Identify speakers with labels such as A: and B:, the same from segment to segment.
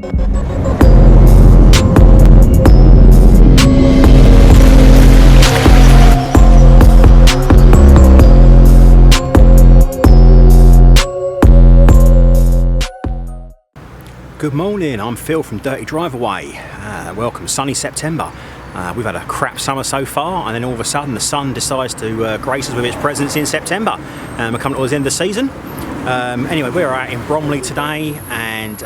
A: Good morning, I'm Phil from Dirty Driveway. Welcome, sunny September. We've had a crap summer so far, and then all of a sudden the sun decides to grace us with its presence in September. We're coming towards the end of the season. Anyway, we're out in Bromley today, and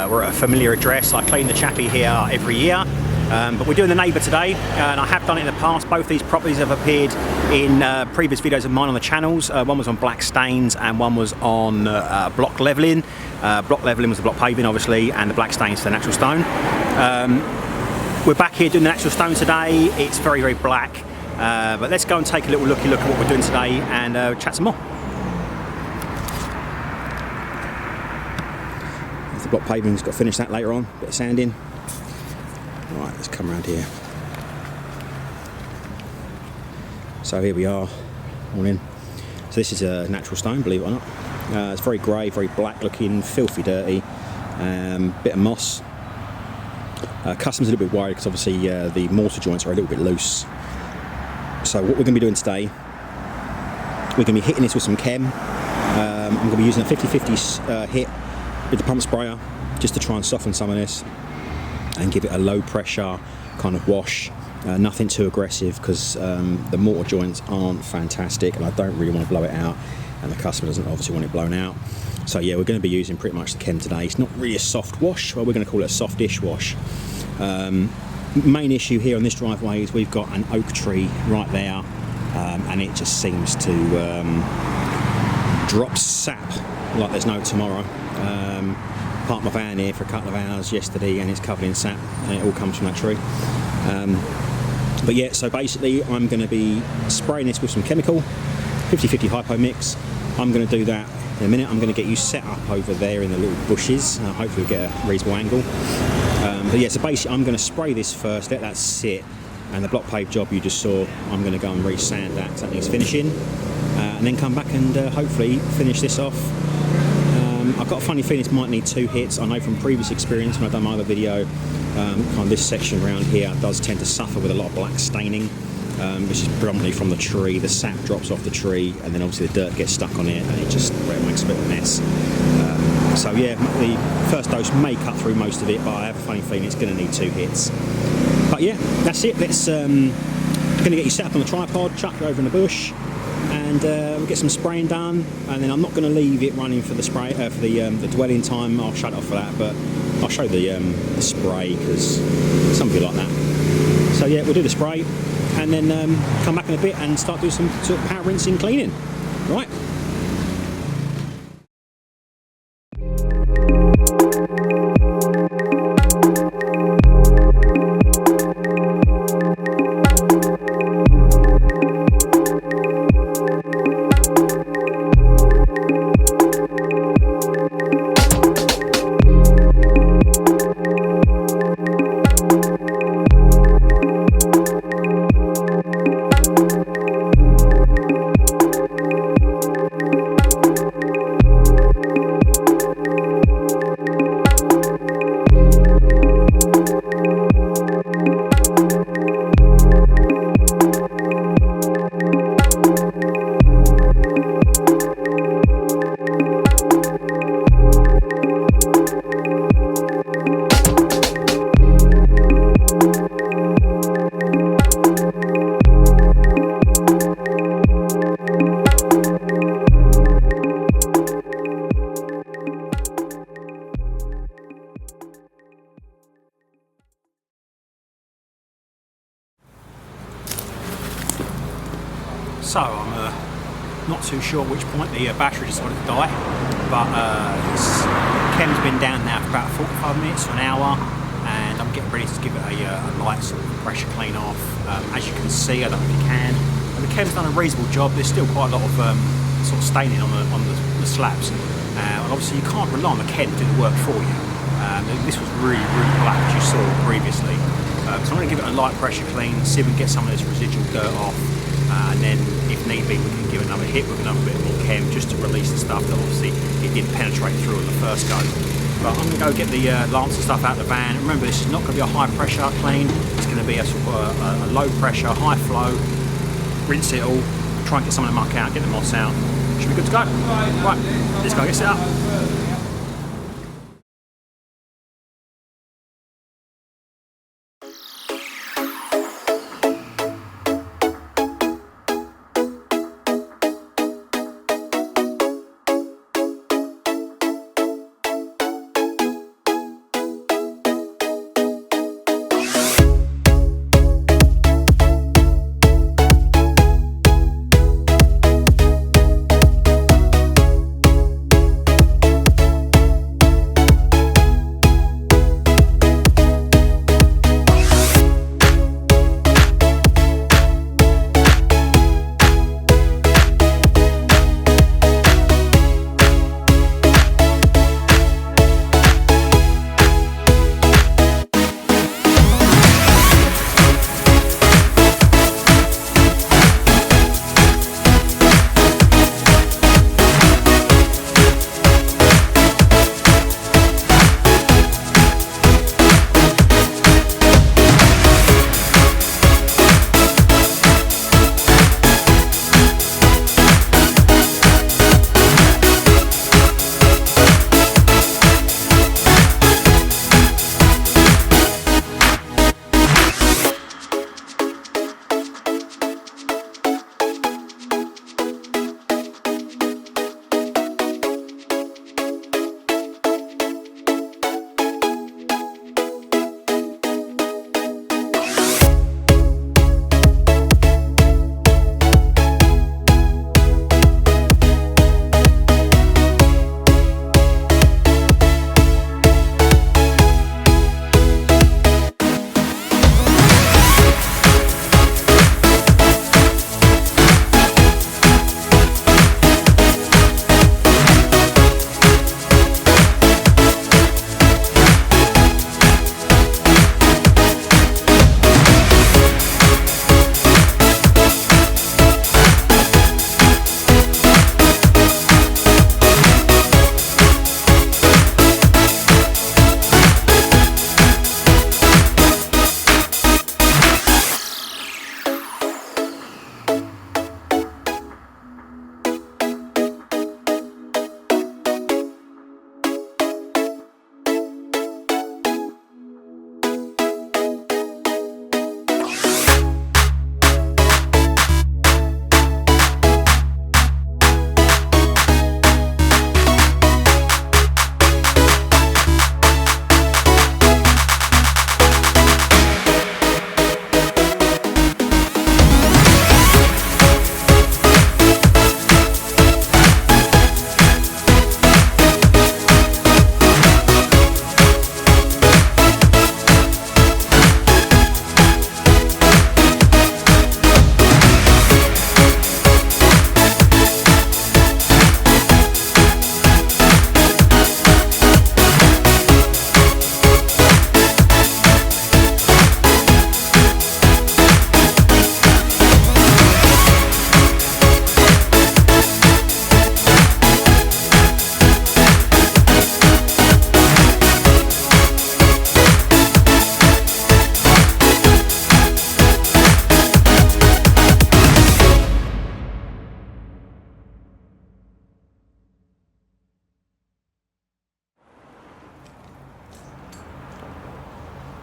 A: we're at a familiar address. I clean the chappie here every year, but we're doing the neighbour today, and I have done it in the past. Both these properties have appeared in previous videos of mine on the channels. One was on black stains and one was on block levelling. Block levelling was the block paving, obviously, and the black stains for the natural stone. We're back here doing the natural stone today. It's very, very black, but let's go and take a little looky look at what we're doing today and chat some more. The block paving's got to finish that later on, bit of sanding. Right, let's come around here. So here we are, all in. So this is a natural stone, believe it or not. It's very grey, very black looking, filthy dirty, bit of moss. Customer's a little bit worried because obviously the mortar joints are a little bit loose. So what we're going to be doing today, we're going to be hitting this with some chem. I'm going to be using a 50-50 hit with the pump sprayer just to try and soften some of this and give it a low pressure kind of wash. Nothing too aggressive because the mortar joints aren't fantastic and I don't really want to blow it out, and the customer doesn't obviously want it blown out. So yeah, we're going to be using pretty much the chem today. It's not really a soft wash, well, we're going to call it a soft-ish wash. Main issue here on this driveway is we've got an oak tree right there, and it just seems to drop sap like there's no tomorrow. Parked my van here for a couple of hours yesterday and it's covered in sap, and it all comes from that tree. But yeah, so basically I'm going to be spraying this with some chemical, 50-50 hypo mix. I'm going to do that in a minute. I'm going to get you set up over there in the little bushes. Hopefully we'll get a reasonable angle. But yeah, so basically I'm going to spray this first, let that sit, and the block pave job you just saw, I'm going to go and re-sand that because that needs finishing, and then come back and hopefully finish this off. I've got a funny feeling this might need 2 hits. I know from previous experience when I've done my other video, kind of this section around here does tend to suffer with a lot of black staining, which is predominantly from the tree. The sap drops off the tree and then obviously the dirt gets stuck on it and it just makes a bit of a mess. So yeah, the first dose may cut through most of it, but I have a funny feeling it's going to need 2 hits. But yeah, that's it. Let's going to get you set up on the tripod, chuck it over in the bush, and we'll get some spraying done. And then I'm not going to leave it running for the spray for the dwelling time. I'll shut it off for that, but I'll show the spray because some of you like that. So yeah, we'll do the spray and then come back in a bit and start doing some sort of power rinsing, cleaning. Right. So I'm not too sure at which point the battery decided to die, but chem's been down now for about 45 minutes to an hour, and I'm getting ready to give it a light sort of pressure clean off. As you can see, I don't know if you can, and the chem's done a reasonable job. There's still quite a lot of sort of staining on the slabs, and obviously you can't rely on the chem to do the work for you. This was really, really black, as you saw previously. So I'm going to give it a light pressure clean, see if we can get some of this residual dirt off, and then if need be we can give it another hit with another bit more chem just to release the stuff that obviously it didn't penetrate through on the first go. But I'm going to go get the lamps and stuff out of the van. Remember, this is not going to be a high pressure clean. It's going to be a sort of a low pressure, high flow. Rinse it all, try and get some of the muck out, get the moss out. Should be good to go. Right, let's go get set up.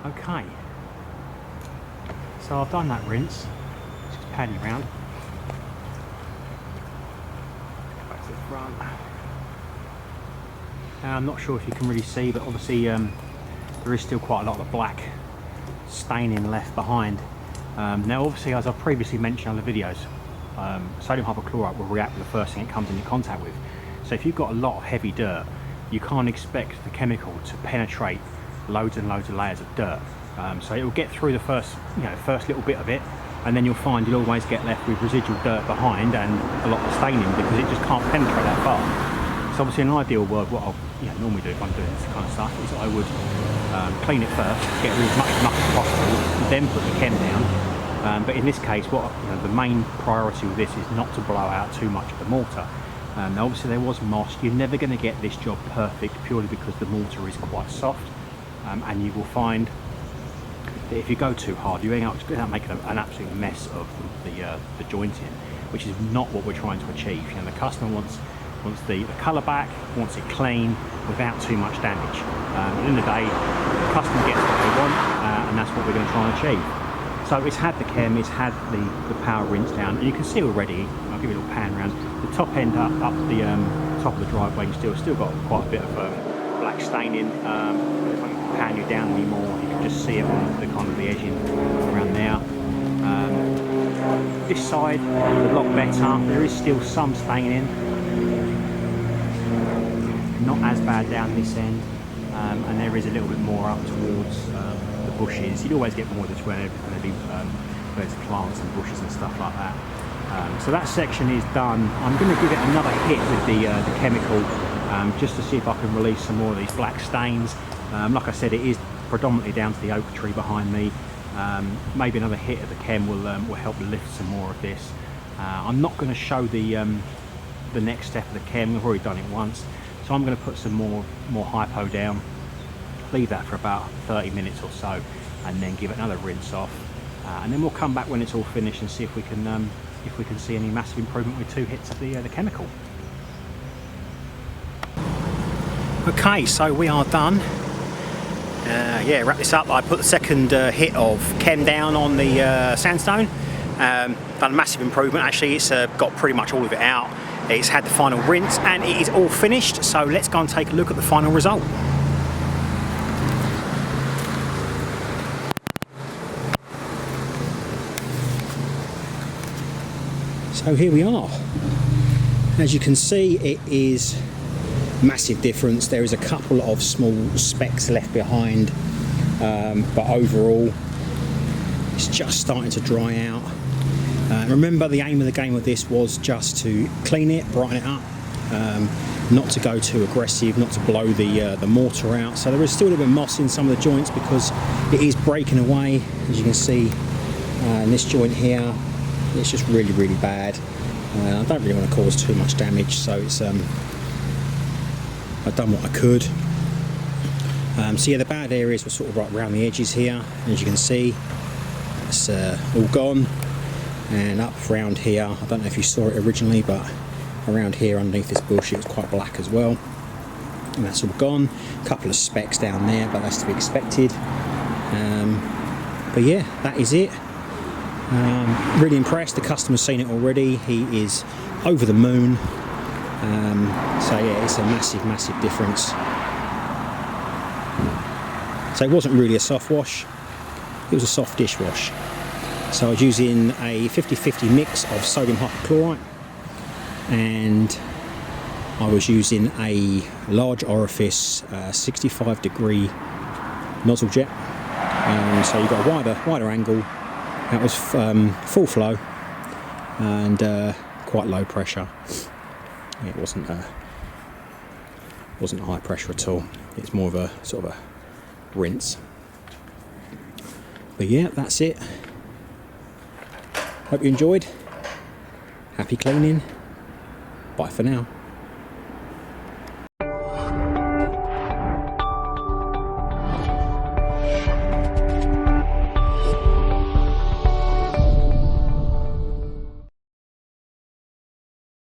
A: Okay, so I've done that rinse, just padding around. Back to the front. I'm not sure if you can really see, but obviously there is still quite a lot of black staining left behind. Now obviously, as I've previously mentioned on the videos, sodium hypochlorite will react with the first thing it comes into contact with. So if you've got a lot of heavy dirt, you can't expect the chemical to penetrate loads and loads of layers of dirt. So it will get through the first little bit of it, and then you'll find you'll always get left with residual dirt behind and a lot of staining because it just can't penetrate that far. So obviously in an ideal world, what I'll normally do if I'm doing this kind of stuff is I would clean it first, get rid of as much muck as possible, then put the chem down. But in this case, the main priority with this is not to blow out too much of the mortar. Now obviously there was moss. You're never going to get this job perfect purely because the mortar is quite soft, and you will find that if you go too hard, you end up making an absolute mess of the jointing, which is not what we're trying to achieve. You know, the customer wants the colour back, wants it clean without too much damage. At the end of the day, the customer gets what they want, and that's what we're going to try and achieve. So it's had the chem, it's had the power rinse down, and you can see already, I'll give you a little pan around, the top end up the top of the driveway, you still got quite a bit of black staining. If I can pan you down anymore, you can just see it on the kind of the edging around there. This side is a lot better. There is still some staining, not as bad down this end, and there is a little bit more up towards the bushes. You'd always get more of this where there's going to be loads of plants and bushes and stuff like that. So that section is done. I'm going to give it another hit with the chemical, just to see if I can release some more of these black stains. Like I said, it is predominantly down to the oak tree behind me. Maybe another hit of the chem will help lift some more of this. I'm not going to show the next step of the chem. We've already done it once, so I'm going to put some more hypo down, leave that for about 30 minutes or so, and then give it another rinse off, and then we'll come back when it's all finished and see if we can see any massive improvement with 2 hits of the chemical. Okay, so we are done. Yeah, wrap this up. I put the second hit of chem down on the sandstone. Done a massive improvement. Actually, it's got pretty much all of it out. It's had the final rinse and it is all finished. So let's go and take a look at the final result. So here we are. As you can see, it is massive difference. There is a couple of small specks left behind, but overall it's just starting to dry out. Remember, the aim of the game with this was just to clean it, brighten it up, not to go too aggressive, not to blow the mortar out. So there is still a little bit of moss in some of the joints because it is breaking away, as you can see in this joint here. It's just really, really bad. I don't really want to cause too much damage, so it's I've done what I could. So yeah, the bad areas were sort of right around the edges here. As you can see, it's all gone. And up around here, I don't know if you saw it originally, but around here underneath this bush it was quite black as well. And that's all gone. A couple of specks down there, but that's to be expected. But yeah, that is it. Really impressed. The customer's seen it already. He is over the moon. So yeah, it's a massive difference. So it wasn't really a soft wash, it was a soft dish wash. So I was using a 50-50 mix of sodium hypochlorite, and I was using a large orifice 65-degree nozzle jet. So you've got a wider angle. That was full flow and quite low pressure. It wasn't high pressure at all. It's more of a sort of a rinse. But yeah, that's it. Hope you enjoyed. Happy cleaning. Bye for now.